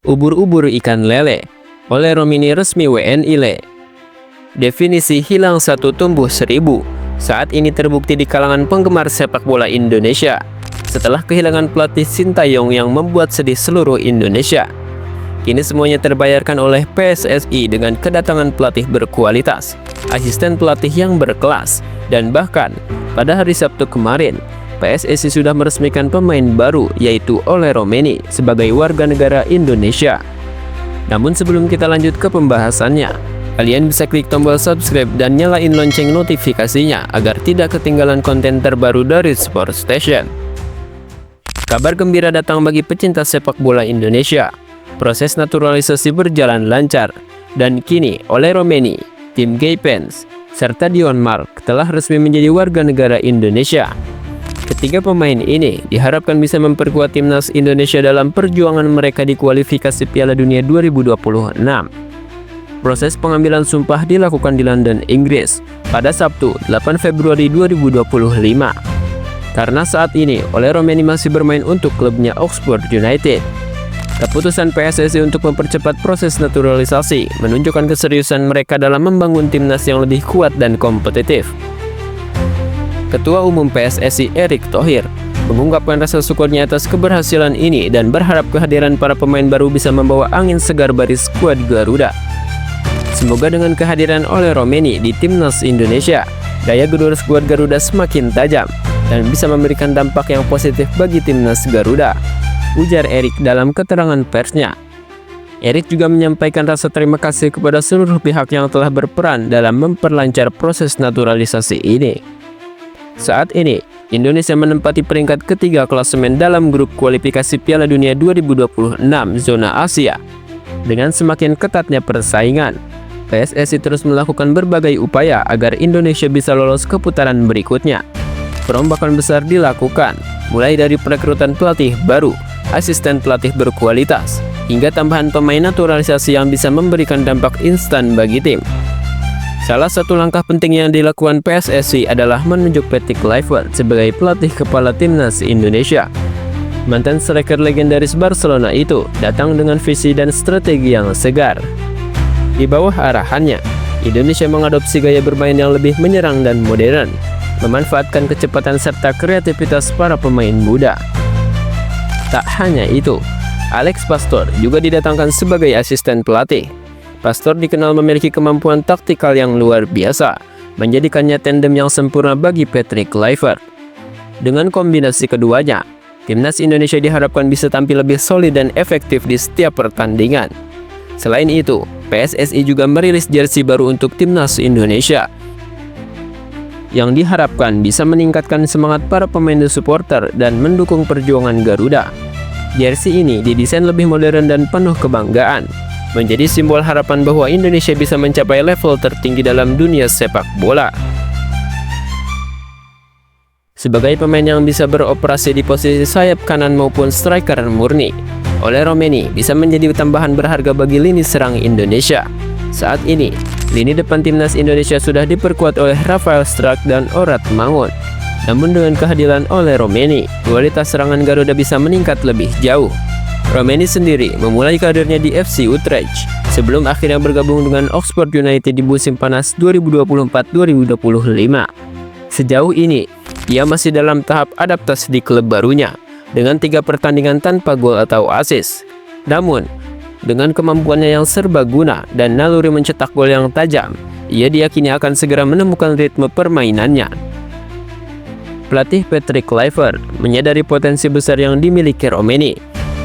Ubur-ubur ikan lele. Oleh Romini resmi WNI Le. Definisi hilang satu tumbuh seribu saat ini terbukti di kalangan penggemar sepak bola Indonesia setelah kehilangan pelatih Sintayong yang membuat sedih seluruh Indonesia. Kini semuanya terbayarkan oleh PSSI dengan kedatangan pelatih berkualitas, asisten pelatih yang berkelas, dan bahkan pada hari Sabtu kemarin PSSI sudah meresmikan pemain baru yaitu Oleh Romini sebagai warga negara Indonesia. Namun sebelum kita lanjut ke pembahasannya, kalian bisa klik tombol subscribe dan nyalain lonceng notifikasinya agar tidak ketinggalan konten terbaru dari Sport Station. Kabar gembira datang bagi pecinta sepak bola Indonesia. Proses naturalisasi berjalan lancar dan kini Oleh Romini, Tim Gaypens, serta Dion Mark telah resmi menjadi warga negara Indonesia. Ketiga pemain ini diharapkan bisa memperkuat timnas Indonesia dalam perjuangan mereka di kualifikasi Piala Dunia 2026. Proses pengambilan sumpah dilakukan di London, Inggris pada Sabtu 8 Februari 2025. Karena saat ini Oleh Romini masih bermain untuk klubnya Oxford United. Keputusan PSSI untuk mempercepat proses naturalisasi menunjukkan keseriusan mereka dalam membangun timnas yang lebih kuat dan kompetitif. Ketua Umum PSSI Erick Thohir mengungkapkan rasa syukurnya atas keberhasilan ini dan berharap kehadiran para pemain baru bisa membawa angin segar bagi skuad Garuda. Semoga dengan kehadiran Oleh Romini di timnas Indonesia, daya gedor skuad Garuda semakin tajam dan bisa memberikan dampak yang positif bagi timnas Garuda, ujar Erick dalam keterangan persnya. Erick juga menyampaikan rasa terima kasih kepada seluruh pihak yang telah berperan dalam memperlancar proses naturalisasi ini. Saat ini, Indonesia menempati peringkat ketiga klasemen dalam grup kualifikasi Piala Dunia 2026 zona Asia. Dengan semakin ketatnya persaingan, PSSI terus melakukan berbagai upaya agar Indonesia bisa lolos ke putaran berikutnya. Perombakan besar dilakukan, mulai dari perekrutan pelatih baru, asisten pelatih berkualitas, hingga tambahan pemain naturalisasi yang bisa memberikan dampak instan bagi tim. Salah satu langkah penting yang dilakukan PSSI adalah menunjuk Patrick Kluivert sebagai pelatih kepala timnas Indonesia. Mantan striker legendaris Barcelona itu datang dengan visi dan strategi yang segar. Di bawah arahannya, Indonesia mengadopsi gaya bermain yang lebih menyerang dan modern, memanfaatkan kecepatan serta kreativitas para pemain muda. Tak hanya itu, Alex Pastor juga didatangkan sebagai asisten pelatih. Pastor dikenal memiliki kemampuan taktikal yang luar biasa, menjadikannya tandem yang sempurna bagi Patrick Kluivert. Dengan kombinasi keduanya, timnas Indonesia diharapkan bisa tampil lebih solid dan efektif di setiap pertandingan. Selain itu, PSSI juga merilis jersey baru untuk timnas Indonesia, yang diharapkan bisa meningkatkan semangat para pemain dan supporter dan mendukung perjuangan Garuda. Jersey ini didesain lebih modern dan penuh kebanggaan, menjadi simbol harapan bahwa Indonesia bisa mencapai level tertinggi dalam dunia sepak bola. Sebagai pemain yang bisa beroperasi di posisi sayap kanan maupun striker murni, Oleh Romini bisa menjadi tambahan berharga bagi lini serang Indonesia. Saat ini, lini depan timnas Indonesia sudah diperkuat oleh Rafael Struijk dan Orat Mangun. Namun dengan kehadiran Oleh Romini, kualitas serangan Garuda bisa meningkat lebih jauh. Romini sendiri memulai karirnya di FC Utrecht sebelum akhirnya bergabung dengan Oxford United di musim panas 2024-2025. Sejauh ini, ia masih dalam tahap adaptasi di klub barunya dengan 3 pertandingan tanpa gol atau assist. Namun, dengan kemampuannya yang serbaguna dan naluri mencetak gol yang tajam, ia diyakini akan segera menemukan ritme permainannya. Pelatih Patrick Kluivert menyadari potensi besar yang dimiliki Romini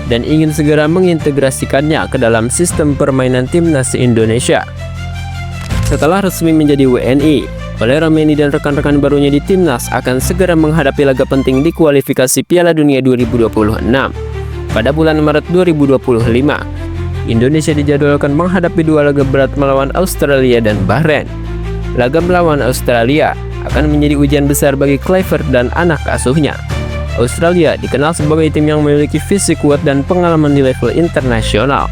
dan ingin segera mengintegrasikannya ke dalam sistem permainan timnas Indonesia. Setelah resmi menjadi WNI, Oleh Romini dan rekan-rekan barunya di timnas akan segera menghadapi laga penting di kualifikasi Piala Dunia 2026. Pada bulan Maret 2025, Indonesia dijadwalkan menghadapi 2 laga berat melawan Australia dan Bahrain. Laga melawan Australia akan menjadi ujian besar bagi Kluivert dan anak asuhnya. Australia dikenal sebagai tim yang memiliki fisik kuat dan pengalaman di level internasional.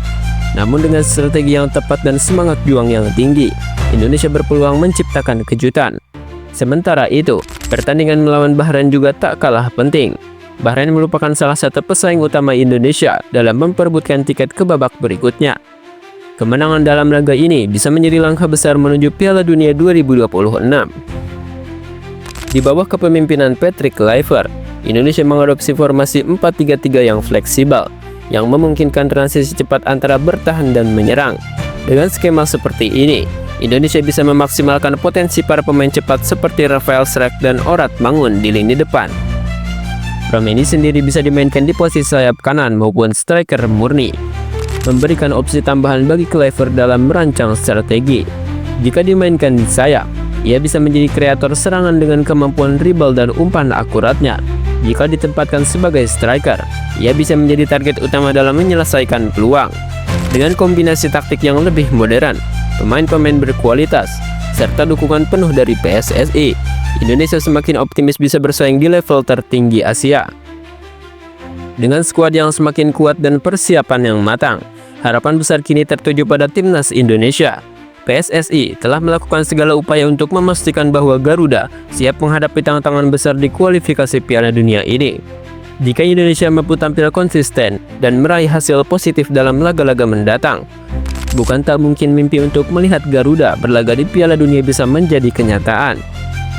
Namun dengan strategi yang tepat dan semangat juang yang tinggi, Indonesia berpeluang menciptakan kejutan. Sementara itu, pertandingan melawan Bahrain juga tak kalah penting. Bahrain merupakan salah satu pesaing utama Indonesia dalam memperebutkan tiket ke babak berikutnya. Kemenangan dalam laga ini bisa menjadi langkah besar menuju Piala Dunia 2026. Di bawah kepemimpinan Patrick Kluivert, Indonesia mengadopsi formasi 4-3-3 yang fleksibel, yang memungkinkan transisi cepat antara bertahan dan menyerang. Dengan skema seperti ini, Indonesia bisa memaksimalkan potensi para pemain cepat seperti Rafael Struijk dan Orad Mangun di lini depan. Romeni sendiri bisa dimainkan di posisi sayap kanan maupun striker murni, memberikan opsi tambahan bagi Kluivert dalam merancang strategi. Jika dimainkan di sayap, ia bisa menjadi kreator serangan dengan kemampuan dribble dan umpan akuratnya. Jika ditempatkan sebagai striker, ia bisa menjadi target utama dalam menyelesaikan peluang. Dengan kombinasi taktik yang lebih modern, pemain-pemain berkualitas, serta dukungan penuh dari PSSI, Indonesia semakin optimis bisa bersaing di level tertinggi Asia. Dengan skuad yang semakin kuat dan persiapan yang matang, harapan besar kini tertuju pada timnas Indonesia. PSSI telah melakukan segala upaya untuk memastikan bahwa Garuda siap menghadapi tantangan besar di kualifikasi Piala Dunia ini. Jika Indonesia mampu tampil konsisten dan meraih hasil positif dalam laga-laga mendatang, bukan tak mungkin mimpi untuk melihat Garuda berlaga di Piala Dunia bisa menjadi kenyataan.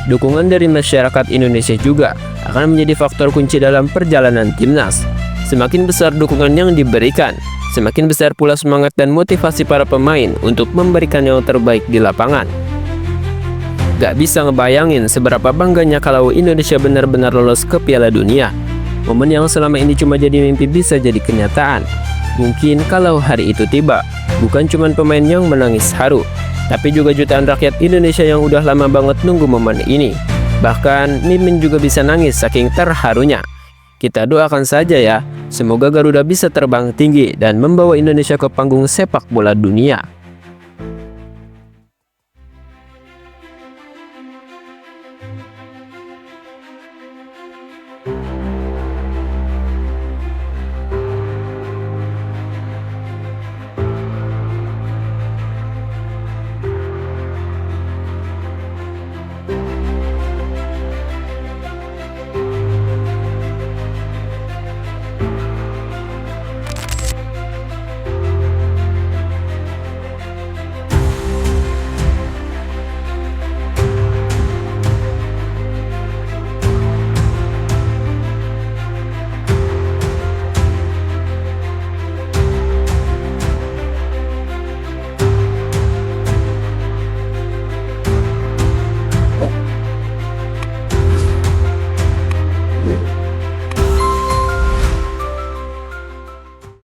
Dukungan dari masyarakat Indonesia juga akan menjadi faktor kunci dalam perjalanan timnas. Semakin besar dukungan yang diberikan, semakin besar pula semangat dan motivasi para pemain untuk memberikan yang terbaik di lapangan. Gak bisa ngebayangin seberapa bangganya kalau Indonesia benar-benar lolos ke Piala Dunia. Momen yang selama ini cuma jadi mimpi bisa jadi kenyataan. Mungkin kalau hari itu tiba, bukan cuma pemain yang menangis haru, tapi juga jutaan rakyat Indonesia yang udah lama banget nunggu momen ini. Bahkan Mimin juga bisa nangis saking terharunya. Kita doakan saja ya, semoga Garuda bisa terbang tinggi dan membawa Indonesia ke panggung sepak bola dunia.